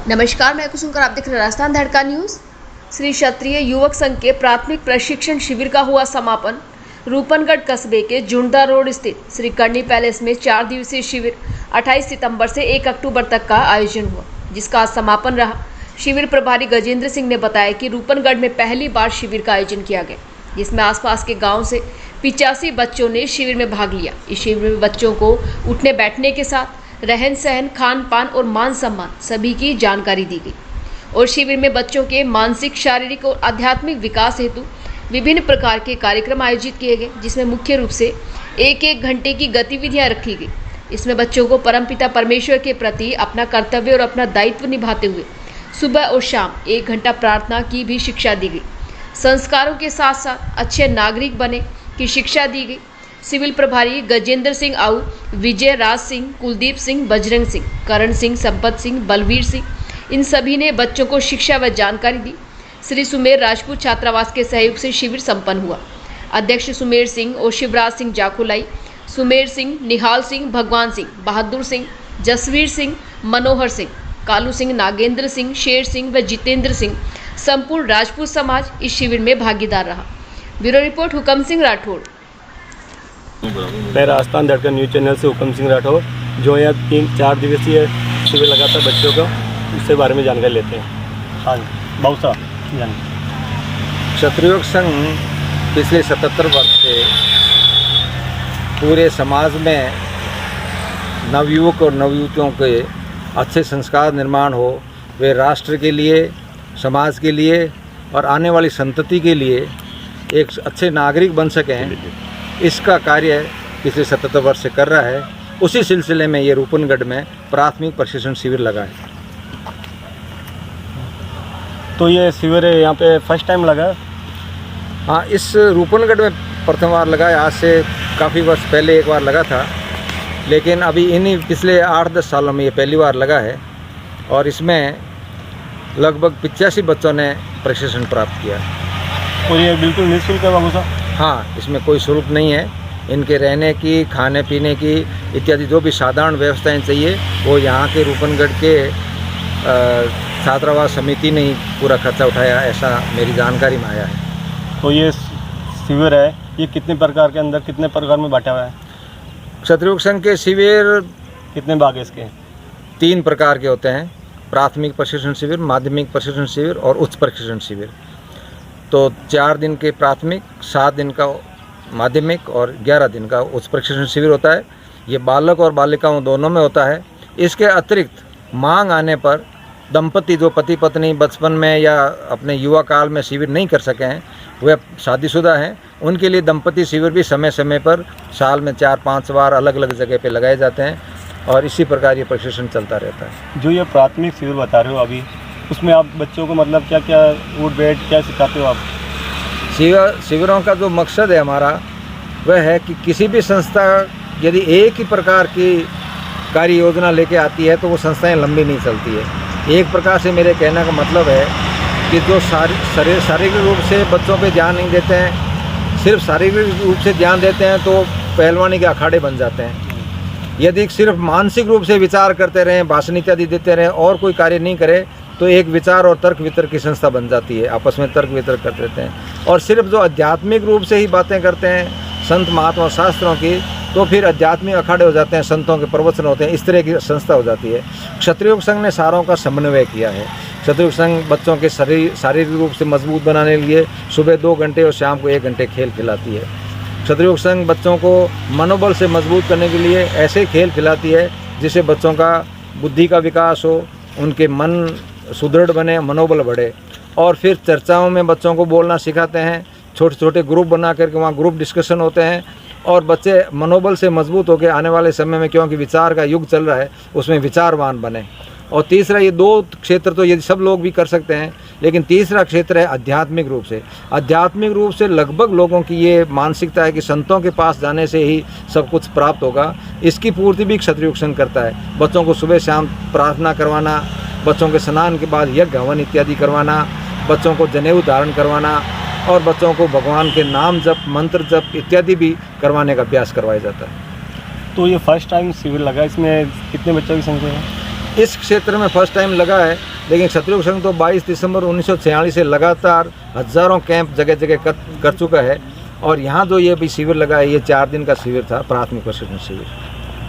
नमस्कार, मैं कुसुम, आप देख रहे हैं राजस्थान धड़का न्यूज। श्री क्षत्रिय युवक संघ के प्राथमिक प्रशिक्षण शिविर का हुआ समापन। रूपनगढ़ कस्बे के जुंडा रोड स्थित श्री कर्णी पैलेस में 4 दिवसीय शिविर 28 सितंबर से 1 अक्टूबर तक का आयोजन हुआ, जिसका आज समापन रहा। शिविर प्रभारी गजेंद्र सिंह ने बताया कि रूपनगढ़ में पहली बार शिविर का आयोजन किया गया, जिसमें आसपास के गांव से 85 बच्चों ने शिविर में भाग लिया। इस शिविर में बच्चों को उठने बैठने के साथ रहन सहन, खान पान और मान सम्मान सभी की जानकारी दी गई और शिविर में बच्चों के मानसिक, शारीरिक और आध्यात्मिक विकास हेतु विभिन्न प्रकार के कार्यक्रम आयोजित किए गए, जिसमें मुख्य रूप से 1-1 घंटे की गतिविधियां रखी गई। इसमें बच्चों को परमपिता परमेश्वर के प्रति अपना कर्तव्य और अपना दायित्व निभाते हुए सुबह और शाम 1 घंटा प्रार्थना की भी शिक्षा दी गई। संस्कारों के साथ साथ अच्छे नागरिक बने की शिक्षा दी गई। सिविल प्रभारी गजेंद्र सिंह आऊ, विजय राज सिंह, कुलदीप सिंह, बजरंग सिंह, करण सिंह, संपत सिंह, बलवीर सिंह, इन सभी ने बच्चों को शिक्षा व जानकारी दी। श्री सुमेर राजपूत छात्रावास के सहयोग से शिविर संपन्न हुआ। अध्यक्ष सुमेर सिंह और शिवराज सिंह जाकुलाई, सुमेर सिंह, निहाल सिंह, भगवान सिंह, बहादुर सिंह, जसवीर सिंह, मनोहर सिंह, कालू सिंह, नागेंद्र सिंह, शेर सिंह व जितेंद्र सिंह, संपूर्ण राजपूत समाज इस शिविर में भागीदार रहा। ब्यूरो रिपोर्ट, हुकम सिंह राठौड़। मैं राजस्थान धड़का न्यूज चैनल से हुकम सिंह राठौड़, जो यहाँ 3-4 दिवसीय शिविर लगा था बच्चों का, उसके बारे में जानकारी लेते हैं। हाँ, बहुत सा क्षत्रिय संघ पिछले 77 वर्ष से पूरे समाज में नवयुवक और नवयुवतियों के अच्छे संस्कार निर्माण हो, वे राष्ट्र के लिए, समाज के लिए और आने वाली संतति के लिए एक अच्छे नागरिक बन सकें, इसका कार्य पिछले 77 वर्ष से कर रहा है। उसी सिलसिले में ये रूपनगढ़ में प्राथमिक प्रशिक्षण शिविर लगा है। तो ये शिविर यहाँ पे फर्स्ट टाइम लगा? हाँ, इस रूपनगढ़ में प्रथम बार लगा है। आज से काफ़ी वर्ष पहले एक बार लगा था, लेकिन अभी इन्हीं पिछले 8-10 सालों में ये पहली बार लगा है और इसमें लगभग 85 बच्चों ने प्रशिक्षण प्राप्त किया। और ये बिल्कुल निःशुल्क है बाबू साहब? हाँ, इसमें कोई शुल्क नहीं है। इनके रहने की, खाने पीने की इत्यादि जो भी साधारण व्यवस्थाएं चाहिए वो यहाँ के रूपनगढ़ के छात्रावास समिति ने ही पूरा खर्चा उठाया, ऐसा मेरी जानकारी में आया है। तो ये शिविर है, ये कितने प्रकार के अंदर कितने प्रकार में बांटा हुआ है? क्षत्रिय संघ के शिविर कितने भाग है इसके? 3 प्रकार के होते हैं: प्राथमिक प्रशिक्षण शिविर, माध्यमिक प्रशिक्षण शिविर और उच्च प्रशिक्षण शिविर। तो 4 दिन के प्राथमिक, 7 दिन का माध्यमिक और 11 दिन का उच्च प्रशिक्षण शिविर होता है। ये बालक और बालिकाओं दोनों में होता है। इसके अतिरिक्त मांग आने पर दंपति जो पति पत्नी बचपन में या अपने युवा काल में शिविर नहीं कर सके हैं, वे शादीशुदा हैं, उनके लिए दंपति शिविर भी समय समय पर साल में 4-5 बार अलग अलग जगह पे लगाए जाते हैं और इसी प्रकार ये प्रशिक्षण चलता रहता है। जो ये प्राथमिक शिविर बता रहे हो अभी, उसमें आप बच्चों को मतलब क्या क्या उठ बैठ क्या सिखाते हो आप? शिविरों का जो मकसद है हमारा वह है कि किसी भी संस्था यदि एक ही प्रकार की कार्य योजना लेके आती है तो वो संस्थाएं लंबी नहीं चलती है। एक प्रकार से मेरे कहने का मतलब है कि जो शारीरिक रूप से बच्चों पे ध्यान नहीं देते हैं, सिर्फ शारीरिक रूप से ध्यान देते हैं तो पहलवानी के अखाड़े बन जाते हैं। यदि सिर्फ मानसिक रूप से विचार करते रहें, भाषण इत्यादि देते रहें और कोई कार्य नहीं करे तो एक विचार और तर्क वितर्क की संस्था बन जाती है, आपस में तर्क वितर्क करते रहते हैं। और सिर्फ जो आध्यात्मिक रूप से ही बातें करते हैं संत महात्मा शास्त्रों की, तो फिर आध्यात्मिक अखाड़े हो जाते हैं, संतों के प्रवचन होते हैं, इस तरह की संस्था हो जाती है। क्षत्रिय संघ ने सारों का समन्वय किया है। क्षत्रिय संघ बच्चों के शारीरिक रूप से मजबूत बनाने के लिए सुबह 2 घंटे और शाम को 1 घंटे खेल खिलाती है। क्षत्रिय संघ बच्चों को मनोबल से मजबूत करने के लिए ऐसे खेल खिलाती है जिससे बच्चों का बुद्धि का विकास हो, उनके मन सुदृढ़ बने, मनोबल बढ़े। और फिर चर्चाओं में बच्चों को बोलना सिखाते हैं। छोटे छोटे ग्रुप बना करके वहाँ ग्रुप डिस्कशन होते हैं और बच्चे मनोबल से मजबूत होकर आने वाले समय में, क्योंकि विचार का युग चल रहा है, उसमें विचारवान बने। और तीसरा, ये 2 क्षेत्र तो ये सब लोग भी कर सकते हैं, लेकिन तीसरा क्षेत्र है आध्यात्मिक रूप से। आध्यात्मिक रूप से लगभग लोगों की ये मानसिकता है कि संतों के पास जाने से ही सब कुछ प्राप्त होगा। इसकी पूर्ति भी क्षत्रिय संघ करता है। बच्चों को सुबह शाम प्रार्थना करवाना, बच्चों के स्नान के बाद यज्ञ हवन इत्यादि करवाना, बच्चों को जनेऊ धारण करवाना और बच्चों को भगवान के नाम जप, मंत्र जप इत्यादि भी करवाने का अभ्यास करवाया जाता है। तो ये फर्स्ट टाइम शिविर लगा, इसमें कितने बच्चों की संख्या है? इस क्षेत्र में फर्स्ट टाइम लगा है, लेकिन क्षत्रिय संघ तो 22 दिसंबर 1946 से लगातार हज़ारों कैंप जगह जगह कर चुका है। और यहाँ जो ये भी शिविर लगा है, ये 4 दिन का शिविर था, प्राथमिक प्रशिक्षण शिविर।